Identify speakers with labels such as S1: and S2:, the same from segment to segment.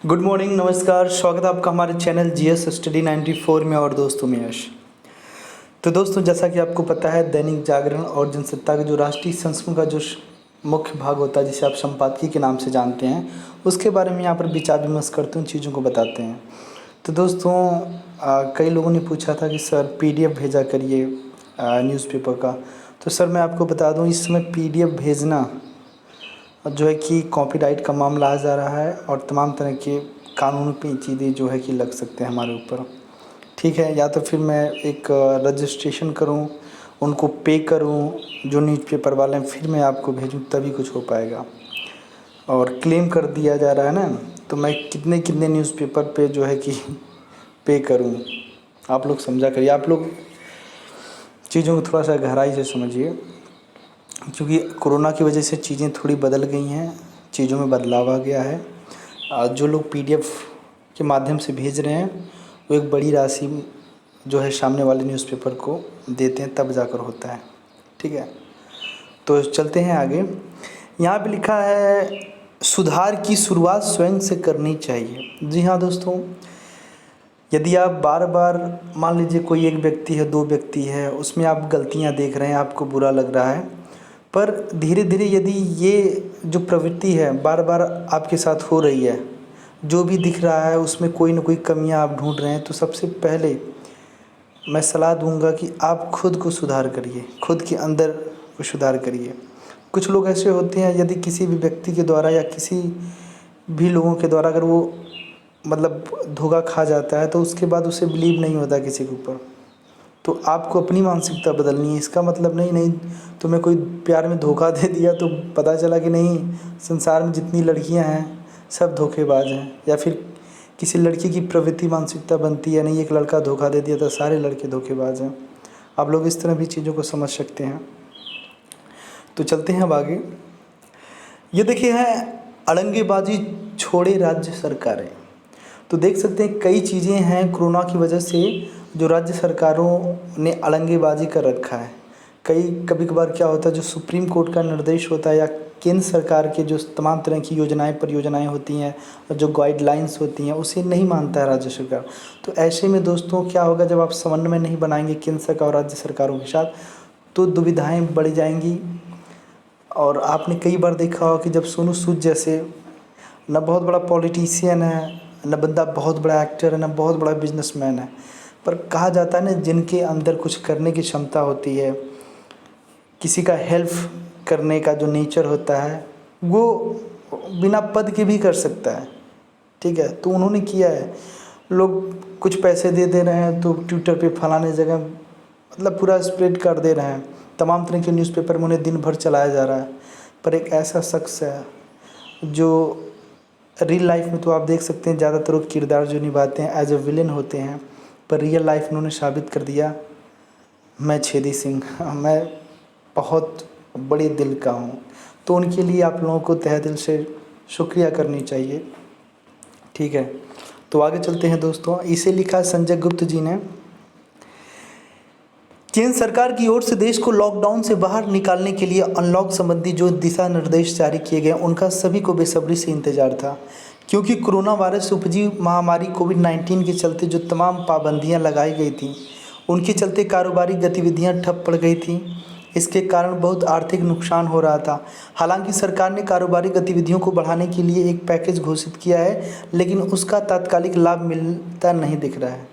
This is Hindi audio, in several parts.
S1: गुड मॉर्निंग, नमस्कार। स्वागत है आपका हमारे चैनल जीएस स्टडी 94 में और दोस्तों में यश। तो दोस्तों, जैसा कि आपको पता है, दैनिक जागरण और जनसत्ता का जो राष्ट्रीय संस्करण का जो मुख्य भाग होता है, जिसे आप संपादकीय के नाम से जानते हैं, उसके बारे में यहाँ पर विचार विमर्श करते हैं, चीज़ों को बताते हैं। तो दोस्तों, कई लोगों ने पूछा था कि सर पीडीएफ भेजा करिए न्यूज़पेपर का। तो सर मैं आपको बता दूँ, इस समय पीडीएफ भेजना जो है कि कॉपीराइट का मामला आ जा रहा है और तमाम तरह के कानून पे चीज़ें जो है कि लग सकते हैं हमारे ऊपर। ठीक है, या तो फिर मैं एक रजिस्ट्रेशन करूं, उनको पे करूं जो न्यूज़पेपर वाले हैं, फिर मैं आपको भेजूं, तभी कुछ हो पाएगा। और क्लेम कर दिया जा रहा है ना, तो मैं कितने कितने न्यूज़पेपर पे जो है कि पे करूं। आप लोग समझा करिए, आप लोग चीज़ों को थोड़ा सा गहराई से समझिए, क्योंकि कोरोना की वजह से चीज़ें थोड़ी बदल गई हैं, चीज़ों में बदलाव आ गया है। जो लोग पीडीएफ के माध्यम से भेज रहे हैं, वो एक बड़ी राशि जो है सामने वाले न्यूज़पेपर को देते हैं, तब जाकर होता है। ठीक है, तो चलते हैं आगे। यहाँ पे लिखा है, सुधार की शुरुआत स्वयं से करनी चाहिए। जी हाँ दोस्तों, यदि आप बार बार, मान लीजिए कोई एक व्यक्ति है, दो व्यक्ति है, उसमें आप गलतियाँ देख रहे हैं, आपको बुरा लग रहा है, पर धीरे धीरे यदि ये जो प्रवृत्ति है बार बार आपके साथ हो रही है, जो भी दिख रहा है उसमें कोई ना कोई कमियां आप ढूंढ रहे हैं, तो सबसे पहले मैं सलाह दूंगा कि आप खुद को सुधार करिए, खुद के अंदर को सुधार करिए। कुछ लोग ऐसे होते हैं, यदि किसी भी व्यक्ति के द्वारा या किसी भी लोगों के द्वारा अगर वो मतलब धोखा खा जाता है, तो उसके बाद उसे बिलीव नहीं होता किसी के ऊपर। तो आपको अपनी मानसिकता बदलनी है। इसका मतलब नहीं तुम्हें कोई प्यार में धोखा दे दिया तो पता चला कि नहीं, संसार में जितनी लड़कियां हैं सब धोखेबाज हैं, या फिर किसी लड़की की प्रवृत्ति मानसिकता बनती है, नहीं एक लड़का धोखा दे दिया तो सारे लड़के धोखेबाज हैं। आप लोग इस तरह भी चीज़ों को समझ सकते हैं। तो चलते हैं अब आगे। ये देखिए है, अड़ंगेबाजी छोड़े राज्य सरकारें। तो देख सकते हैं कई चीज़ें हैं कोरोना की वजह से जो राज्य सरकारों ने अड़ंगेबाजी कर रखा है। कभी कभार क्या होता है, जो सुप्रीम कोर्ट का निर्देश होता है या केंद्र सरकार के जो तमाम तरह की योजनाएं परियोजनाएं होती हैं और जो गाइडलाइंस होती हैं, उसे नहीं मानता है राज्य सरकार। तो ऐसे में दोस्तों क्या होगा, जब आप समन्वय नहीं बनाएंगे केंद्र सरकार और राज्य सरकारों के साथ, तो दुविधाएँ बढ़ जाएंगी। और आपने कई बार देखा होगा कि जब सोनू सूद जैसे, न बहुत बड़ा पॉलिटिशियन है, न बंदा बहुत बड़ा एक्टर है, न बहुत बड़ा बिजनेसमैन है, पर कहा जाता है ना, जिनके अंदर कुछ करने की क्षमता होती है, किसी का हेल्प करने का जो नेचर होता है, वो बिना पद के भी कर सकता है। ठीक है, तो उन्होंने किया है। लोग कुछ पैसे दे रहे हैं तो ट्विटर पे फलाने जगह मतलब पूरा स्प्रेड कर दे रहे हैं, तमाम तरह के न्यूज़पेपर में उन्हें दिन भर चलाया जा रहा है। पर एक ऐसा शख्स है जो रियल लाइफ में, तो आप देख सकते हैं ज़्यादातर वो किरदार जो निभाते हैं एज ए विलेन होते हैं, पर रियल लाइफ उन्होंने साबित कर दिया, मैं छेदी सिंह, मैं बहुत बड़े दिल का हूँ। तो उनके लिए आप लोगों को तहे दिल से शुक्रिया करनी चाहिए। ठीक है, तो आगे चलते हैं दोस्तों। इसे लिखा संजय गुप्त जी ने, केंद्र सरकार की ओर से देश को लॉकडाउन से बाहर निकालने के लिए अनलॉक संबंधी जो दिशा निर्देश जारी किए गए, उनका सभी को बेसब्री से इंतजार था, क्योंकि कोरोना वायरस से उपजी महामारी कोविड-19 के चलते जो तमाम पाबंदियां लगाई गई थी, उनके चलते कारोबारी गतिविधियां ठप पड़ गई थी। इसके कारण बहुत आर्थिक नुकसान हो रहा था। हालांकि सरकार ने कारोबारी गतिविधियों को बढ़ाने के लिए एक पैकेज घोषित किया है, लेकिन उसका तात्कालिक लाभ मिलता नहीं दिख रहा है।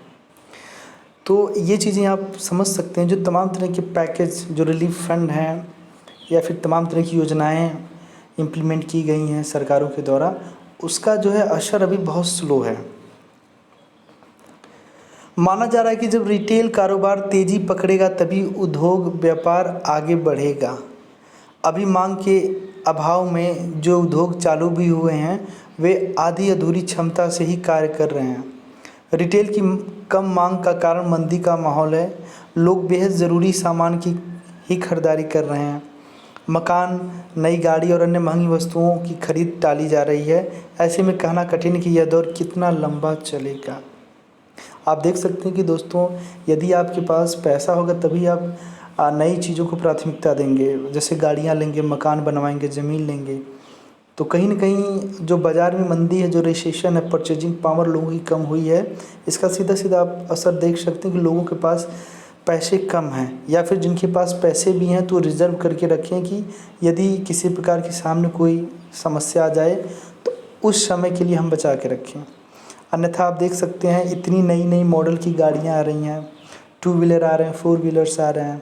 S1: तो ये चीज़ें आप समझ सकते हैं, जो तमाम तरह के पैकेज, जो रिलीफ फंड हैं या फिर तमाम तरह की योजनाएं इम्प्लीमेंट की गई हैं सरकारों के द्वारा, उसका जो है असर अभी बहुत स्लो है। माना जा रहा है कि जब रिटेल कारोबार तेज़ी पकड़ेगा तभी उद्योग व्यापार आगे बढ़ेगा। अभी मांग के अभाव में जो उद्योग चालू भी हुए हैं, वे आधी अधूरी क्षमता से ही कार्य कर रहे हैं। रिटेल की कम मांग का कारण मंदी का माहौल है। लोग बेहद ज़रूरी सामान की ही खरीदारी कर रहे हैं। मकान, नई गाड़ी और अन्य महंगी वस्तुओं की खरीद टाली जा रही है। ऐसे में कहना कठिन है कि यह दौर कितना लंबा चलेगा। आप देख सकते हैं कि दोस्तों, यदि आपके पास पैसा होगा तभी आप नई चीज़ों को प्राथमिकता देंगे, जैसे गाड़ियाँ लेंगे, मकान बनवाएंगे, ज़मीन लेंगे। तो कहीं न कहीं जो बाज़ार में मंदी है, जो रिसेशन है, परचेजिंग पावर लोगों की कम हुई है, इसका सीधा-सीधा आप असर देख सकते हैं कि लोगों के पास पैसे कम हैं, या फिर जिनके पास पैसे भी हैं तो रिज़र्व करके रखें कि यदि किसी प्रकार के सामने कोई समस्या आ जाए तो उस समय के लिए हम बचा के रखें। अन्यथा आप देख सकते हैं इतनी नई-नई मॉडल की गाड़ियाँ आ रही हैं, टू व्हीलर आ रहे हैं, फोर व्हीलर्स आ रहे हैं,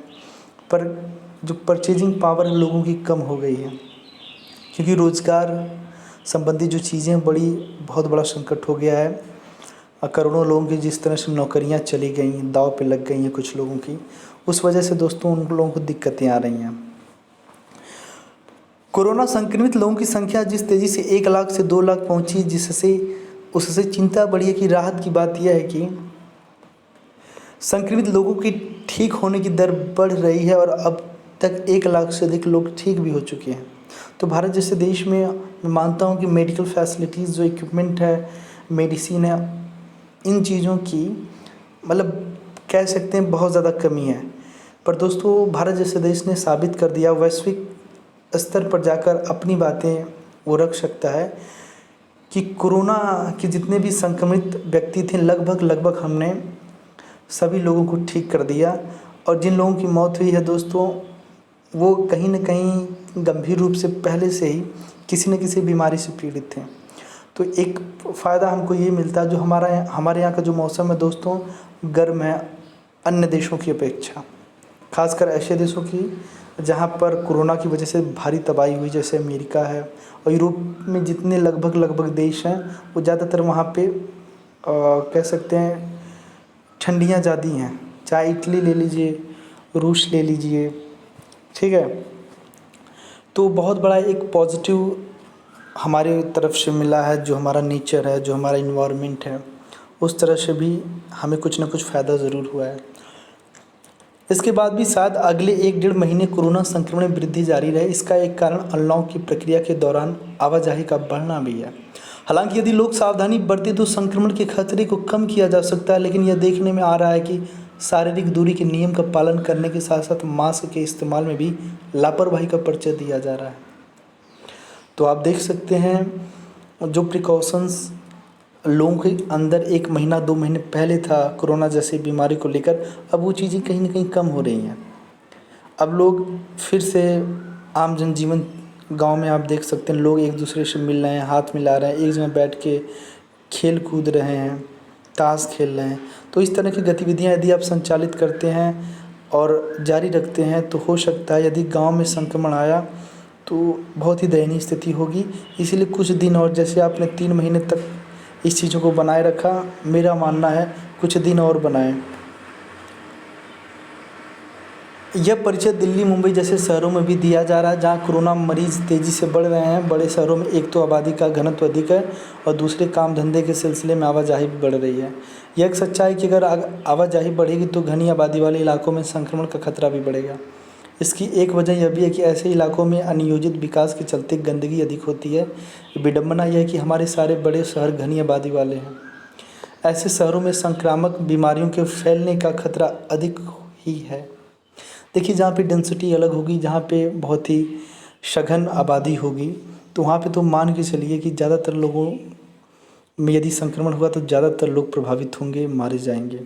S1: पर जो परचेजिंग पावर है लोगों की कम हो गई है, क्योंकि रोज़गार संबंधी जो चीज़ें हैं बहुत बड़ा संकट हो गया है। करोड़ों लोगों की जिस तरह से नौकरियां चली गई, दांव पे लग गई हैं कुछ लोगों की, उस वजह से दोस्तों उन लोगों को दिक्कतें आ रही हैं। कोरोना संक्रमित लोगों की संख्या जिस तेज़ी से 1 लाख से 2 लाख पहुंची, उससे चिंता बढ़ी है कि राहत की बात यह है कि संक्रमित लोगों की ठीक होने की दर बढ़ रही है और अब तक 1 लाख से अधिक लोग ठीक भी हो चुके हैं। तो भारत जैसे देश में मैं मानता हूँ कि मेडिकल फैसिलिटीज़, जो इक्विपमेंट है, मेडिसिन है, इन चीज़ों की मतलब कह सकते हैं बहुत ज़्यादा कमी है। पर दोस्तों भारत जैसे देश ने साबित कर दिया, वैश्विक स्तर पर जाकर अपनी बातें वो रख सकता है कि कोरोना के जितने भी संक्रमित व्यक्ति थे लगभग हमने सभी लोगों को ठीक कर दिया। और जिन लोगों की मौत हुई है दोस्तों, वो कहीं न कहीं गंभीर रूप से पहले से ही किसी न किसी बीमारी से पीड़ित थे। तो एक फ़ायदा हमको ये मिलता है, जो हमारे यहाँ का जो मौसम है दोस्तों, गर्म है अन्य देशों की अपेक्षा। ख़ासकर ऐसे देशों की जहाँ पर कोरोना की वजह से भारी तबाही हुई, जैसे अमेरिका है और यूरोप में जितने लगभग देश हैं, वो ज़्यादातर वहाँ पे कह सकते हैं ठंडियाँ ज़्यादा हैं। चाहे इटली ले लीजिए, रूस ले लीजिए, ठीक है। तो बहुत बड़ा एक पॉजिटिव हमारे तरफ से मिला है, जो हमारा नेचर है, जो हमारा इन्वायरमेंट है, उस तरह से भी हमें कुछ ना कुछ फ़ायदा ज़रूर हुआ है। इसके बाद भी शायद अगले 1-1.5 महीने कोरोना संक्रमण में वृद्धि जारी रहे। इसका एक कारण अनलॉक की प्रक्रिया के दौरान आवाजाही का बढ़ना भी है। हालांकि यदि लोग सावधानी बरतें तो संक्रमण के खतरे को कम किया जा सकता है, लेकिन यह देखने में आ रहा है कि शारीरिक दूरी के नियम का पालन करने के साथ साथ मास्क के इस्तेमाल में भी लापरवाही का परिचय दिया जा रहा है। तो आप देख सकते हैं जो प्रिकॉशंस लोगों के अंदर 1 महीना 2 महीने पहले था कोरोना जैसी बीमारी को लेकर, अब वो चीज़ें कहीं न कहीं कम हो रही हैं। अब लोग फिर से आम जनजीवन, गांव में आप देख सकते हैं लोग एक दूसरे से मिल रहे हैं, हाथ मिला रहे हैं, एक जगह बैठ के खेल कूद रहे हैं, ताश खेल रहे हैं। तो इस तरह की गतिविधियां यदि आप संचालित करते हैं और जारी रखते हैं तो हो सकता है यदि गांव में संक्रमण आया तो बहुत ही दयनीय स्थिति होगी। इसीलिए कुछ दिन और, जैसे आपने 3 महीने तक इस चीज़ों को बनाए रखा, मेरा मानना है कुछ दिन और बनाएं। यह परिचय दिल्ली, मुंबई जैसे शहरों में भी दिया जा रहा है, जहां कोरोना मरीज तेज़ी से बढ़ रहे हैं। बड़े शहरों में एक तो आबादी का घनत्व अधिक है और दूसरे काम धंधे के सिलसिले में आवाजाही भी बढ़ रही है। यह एक सच्चाई कि अगर आवाजाही बढ़ेगी तो घनी आबादी वाले इलाकों में संक्रमण का खतरा भी बढ़ेगा। इसकी एक वजह यह भी है कि ऐसे इलाकों में अनियोजित विकास के चलते गंदगी अधिक होती है। विडंबना यह है कि हमारे सारे बड़े शहर घनी आबादी वाले हैं। ऐसे शहरों में संक्रामक बीमारियों के फैलने का खतरा अधिक ही है। देखिए, जहाँ पे डेंसिटी अलग होगी, जहाँ पे बहुत ही सघन आबादी होगी, तो वहाँ पे तो मान के चलिए कि ज़्यादातर लोगों में यदि संक्रमण हुआ तो ज़्यादातर लोग प्रभावित होंगे, मारे जाएंगे।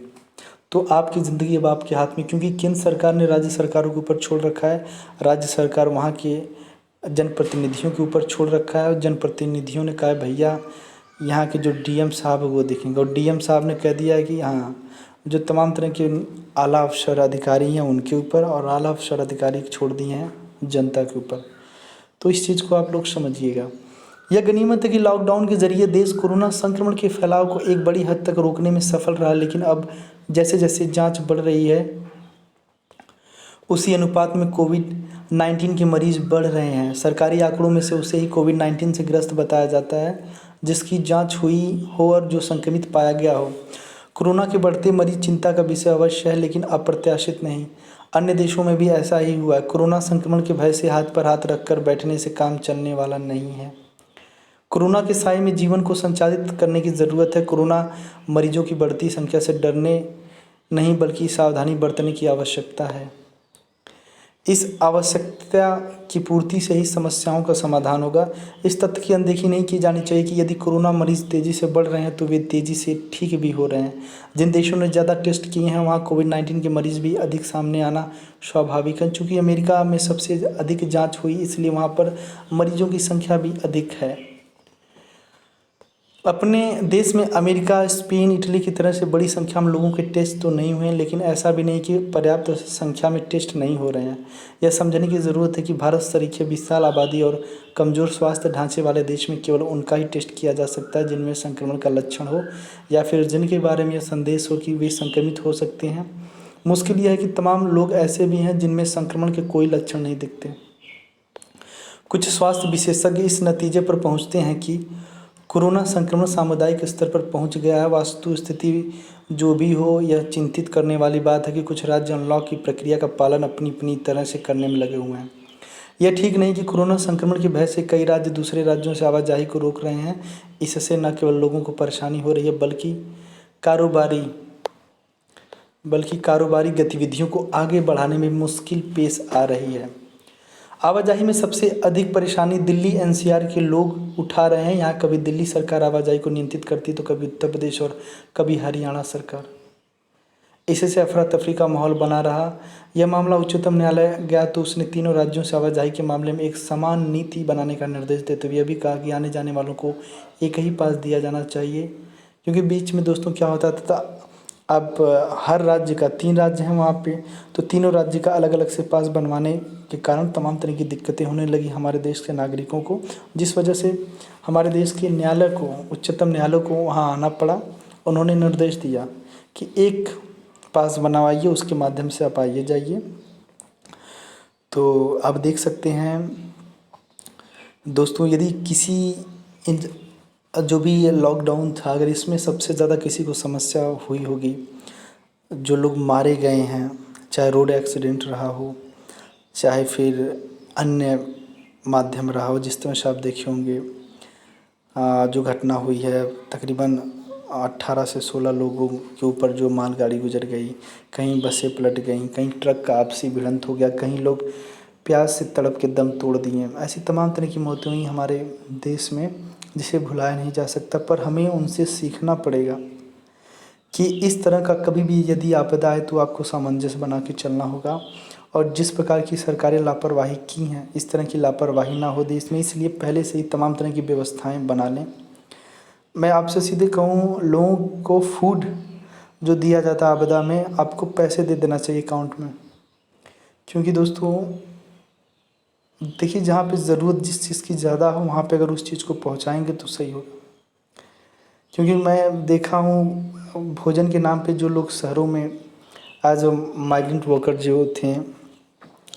S1: तो आपकी ज़िंदगी अब आपके हाथ में, क्योंकि केंद्र सरकार ने राज्य सरकारों के ऊपर छोड़ रखा है, राज्य सरकार वहाँ के जनप्रतिनिधियों के ऊपर छोड़ रखा है। और जनप्रतिनिधियों ने कहा है भैया यहाँ के जो डीएम साहब है वो देखेंगे, और डीएम साहब ने कह दिया है कि हाँ, जो तमाम तरह के आला अफसर अधिकारी हैं उनके ऊपर, और आला अफसर अधिकारी छोड़ दिए हैं जनता के ऊपर। तो इस चीज़ को आप लोग समझिएगा। यह गनीमत है कि लॉकडाउन के जरिए देश कोरोना संक्रमण के फैलाव को एक बड़ी हद तक रोकने में सफल रहा, लेकिन अब जैसे जैसे जांच बढ़ रही है उसी अनुपात में कोविड-19 के मरीज बढ़ रहे हैं। सरकारी आंकड़ों में से उसे ही कोविड-19 से ग्रस्त बताया जाता है जिसकी जांच हुई हो और जो संक्रमित पाया गया हो। कोरोना के बढ़ते मरीज चिंता का विषय अवश्य है, लेकिन अप्रत्याशित नहीं। अन्य देशों में भी ऐसा ही हुआ है। कोरोना संक्रमण के भय से हाथ पर हाथ रखकर बैठने से काम चलने वाला नहीं है। कोरोना के साए में जीवन को संचालित करने की ज़रूरत है। कोरोना मरीजों की बढ़ती संख्या से डरने नहीं बल्कि सावधानी बरतने की आवश्यकता है। इस आवश्यकता की पूर्ति से ही समस्याओं का समाधान होगा। इस तथ्य की अनदेखी नहीं की जानी चाहिए कि यदि कोरोना मरीज तेज़ी से बढ़ रहे हैं तो वे तेज़ी से ठीक भी हो रहे हैं। जिन देशों ने ज़्यादा टेस्ट किए हैं वहाँ कोविड-19 के मरीज भी अधिक सामने आना स्वाभाविक है। चूँकि अमेरिका में सबसे अधिक जाँच हुई, इसलिए वहाँ पर मरीजों की संख्या भी अधिक है। अपने देश में अमेरिका, स्पेन, इटली की तरह से बड़ी संख्या में लोगों के टेस्ट तो नहीं हुए हैं, लेकिन ऐसा भी नहीं कि पर्याप्त संख्या में टेस्ट नहीं हो रहे हैं। यह समझने की ज़रूरत है कि भारत सरीखे विशाल आबादी और कमज़ोर स्वास्थ्य ढांचे वाले देश में केवल उनका ही टेस्ट किया जा सकता है जिनमें संक्रमण का लक्षण हो या फिर जिनके बारे में यह संदेश हो कि वे संक्रमित हो सकते हैं। मुश्किल यह है कि तमाम लोग ऐसे भी हैं जिनमें संक्रमण के कोई लक्षण नहीं दिखते। कुछ स्वास्थ्य विशेषज्ञ इस नतीजे पर पहुंचते हैं कि कोरोना संक्रमण सामुदायिक स्तर पर पहुंच गया है। वास्तु स्थिति जो भी हो, यह चिंतित करने वाली बात है कि कुछ राज्य अनलॉक की प्रक्रिया का पालन अपनी अपनी तरह से करने में लगे हुए हैं। यह ठीक नहीं कि कोरोना संक्रमण के भय से कई राज्य दूसरे राज्यों से आवाजाही को रोक रहे हैं। इससे न केवल लोगों को परेशानी हो रही है बल्कि कारोबारी गतिविधियों को आगे बढ़ाने में मुश्किल पेश आ रही है। आवाजाही में सबसे अधिक परेशानी दिल्ली एनसीआर के लोग उठा रहे हैं। यहाँ कभी दिल्ली सरकार आवाजाही को नियंत्रित करती तो कभी उत्तर प्रदेश और कभी हरियाणा सरकार। इससे अफरा तफरी का माहौल बना रहा। यह मामला उच्चतम न्यायालय गया तो उसने तीनों राज्यों से आवाजाही के मामले में एक समान नीति बनाने का निर्देश देते हुए यह भी कहा कि आने जाने वालों को एक ही पास दिया जाना चाहिए। क्योंकि बीच में दोस्तों क्या होता था, अब हर राज्य का 3 राज्य हैं वहाँ पे, तो तीनों राज्य का अलग अलग से पास बनवाने के कारण तमाम तरह की दिक्कतें होने लगी हमारे देश के नागरिकों को, जिस वजह से हमारे देश के न्यायालय को, उच्चतम न्यायालय को वहाँ आना पड़ा। उन्होंने निर्देश दिया कि एक पास बनवाइए, उसके माध्यम से आप आइए जाइए। तो आप देख सकते हैं दोस्तों, यदि किसी जो भी ये लॉकडाउन था, अगर इसमें सबसे ज़्यादा किसी को समस्या हुई होगी, जो लोग मारे गए हैं, चाहे रोड एक्सीडेंट रहा हो, चाहे फिर अन्य माध्यम रहा हो, जिस तरह से आप देखे होंगे जो घटना हुई है, तकरीबन 18 से 16 लोगों के ऊपर जो मालगाड़ी गुजर गई, कहीं बसें पलट गईं, कहीं ट्रक का आपसी भिड़ंत हो गया, कहीं लोग प्यास से तड़प के दम तोड़ दिए। ऐसी तमाम तरह की मौतें हुई हमारे देश में, जिसे भुलाया नहीं जा सकता। पर हमें उनसे सीखना पड़ेगा कि इस तरह का कभी भी यदि आपदा आए तो आपको सामंजस्य बना के चलना होगा। और जिस प्रकार की सरकारें लापरवाही की हैं, इस तरह की लापरवाही ना हो देश में, इसलिए पहले से ही तमाम तरह की व्यवस्थाएं बना लें। मैं आपसे सीधे कहूँ, लोगों को फूड जो दिया जाता है आपदा में, आपको पैसे दे देना चाहिए अकाउंट में। क्योंकि दोस्तों देखिए, जहाँ पे ज़रूरत जिस चीज़ की ज़्यादा हो वहाँ पे अगर उस चीज़ को पहुँचाएंगे तो सही होगा। क्योंकि मैं देखा हूँ भोजन के नाम पे जो लोग शहरों में एज माइग्रेंट वर्कर जो थे,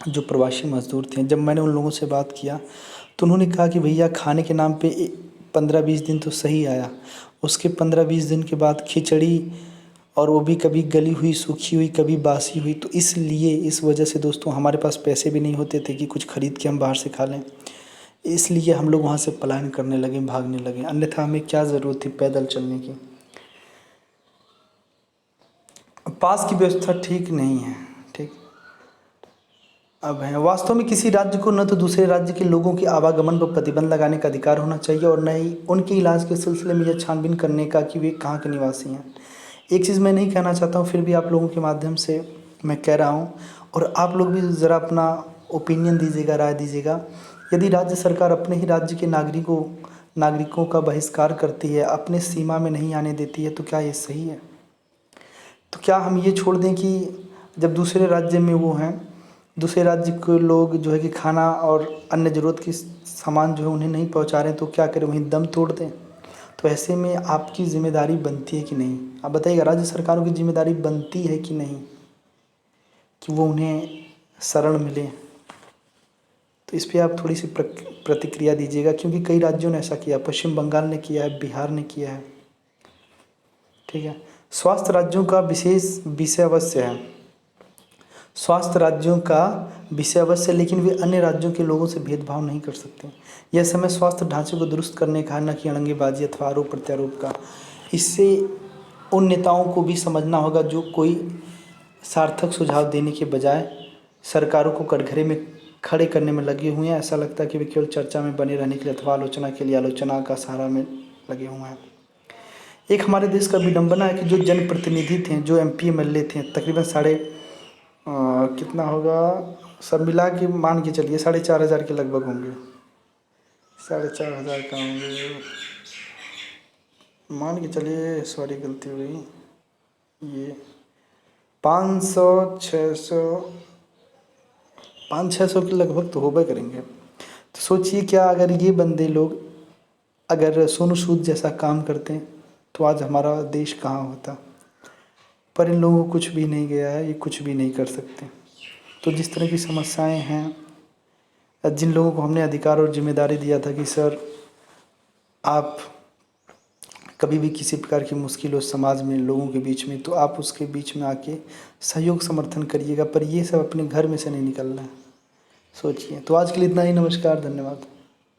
S1: जो प्रवासी मज़दूर थे, जब मैंने उन लोगों से बात किया तो उन्होंने कहा कि भैया खाने के नाम पे 15-20 दिन तो सही आया, उसके 15-20 दिन के बाद खिचड़ी, और वो भी कभी गली हुई, सूखी हुई, कभी बासी हुई। तो इसलिए इस वजह से दोस्तों हमारे पास पैसे भी नहीं होते थे कि कुछ ख़रीद के हम बाहर से खा लें, इसलिए हम लोग वहाँ से पलायन करने लगे, भागने लगे। अन्यथा हमें क्या ज़रूरत थी पैदल चलने की। पास की व्यवस्था ठीक नहीं है, ठीक। अब है वास्तव में किसी राज्य को न तो दूसरे राज्य के लोगों के आवागमन पर प्रतिबंध लगाने का अधिकार होना चाहिए और न ही उनके इलाज के सिलसिले में यह छानबीन करने का कि वे कहाँ के निवासी हैं। एक चीज़ मैं नहीं कहना चाहता हूँ, फिर भी आप लोगों के माध्यम से मैं कह रहा हूँ, और आप लोग भी ज़रा अपना ओपिनियन दीजिएगा, राय दीजिएगा। यदि राज्य सरकार अपने ही राज्य के नागरिकों का बहिष्कार करती है, अपने सीमा में नहीं आने देती है, तो क्या ये सही है? तो क्या हम ये छोड़ दें कि जब दूसरे राज्य में वो हैं, दूसरे राज्य के लोग जो है कि खाना और अन्य ज़रूरत की सामान जो है उन्हें नहीं पहुंचा रहे हैं, तो क्या करें, वहीं दम तोड़ दें? तो ऐसे में आपकी ज़िम्मेदारी बनती है कि नहीं? आप बताइएगा, राज्य सरकारों की ज़िम्मेदारी बनती है कि नहीं कि वो उन्हें शरण मिले? तो इस पर आप थोड़ी सी प्रतिक्रिया दीजिएगा, क्योंकि कई राज्यों ने ऐसा किया, पश्चिम बंगाल ने किया है, बिहार ने किया है, ठीक है। स्वास्थ्य राज्यों का विषय अवश्य है, स्वास्थ्य राज्यों का विषय अवश्य, लेकिन वे अन्य राज्यों के लोगों से भेदभाव नहीं कर सकते। यह समय स्वास्थ्य ढांचे को दुरुस्त करने का, न कि अड़ंगेबाजी अथवा आरोप प्रत्यारोप का। इससे उन नेताओं को भी समझना होगा जो कोई सार्थक सुझाव देने के बजाय सरकारों को कटघरे में खड़े करने में लगे हुए हैं। ऐसा लगता है कि वे केवल चर्चा में बने रहने के लिए अथवा आलोचना के लिए आलोचना का सहारा में लगे हुए हैं। एक हमारे देश का विडंबना है कि जो जनप्रतिनिधि थे, जो एमपी एमएलए थे, तकरीबन कितना होगा, सब मिला के मान के चलिए 4,500 के लगभग होंगे, 4,500 का होंगे, मान के चलिए, सॉरी गलती हो गई, ये 500 600 500-600 के लगभग तो होबे करेंगे। तो सोचिए क्या अगर ये बंदे लोग अगर सोनू सूद जैसा काम करते तो आज हमारा देश कहाँ होता। पर इन लोगों को कुछ भी नहीं गया है, ये कुछ भी नहीं कर सकते। तो जिस तरह की समस्याएं हैं, जिन लोगों को हमने अधिकार और जिम्मेदारी दिया था कि सर आप कभी भी किसी प्रकार की मुश्किल हो समाज में, लोगों के बीच में, तो आप उसके बीच में आके सहयोग समर्थन करिएगा, पर ये सब अपने घर में से नहीं निकलना है। सोचिए। तो आज के लिए इतना ही। नमस्कार, धन्यवाद।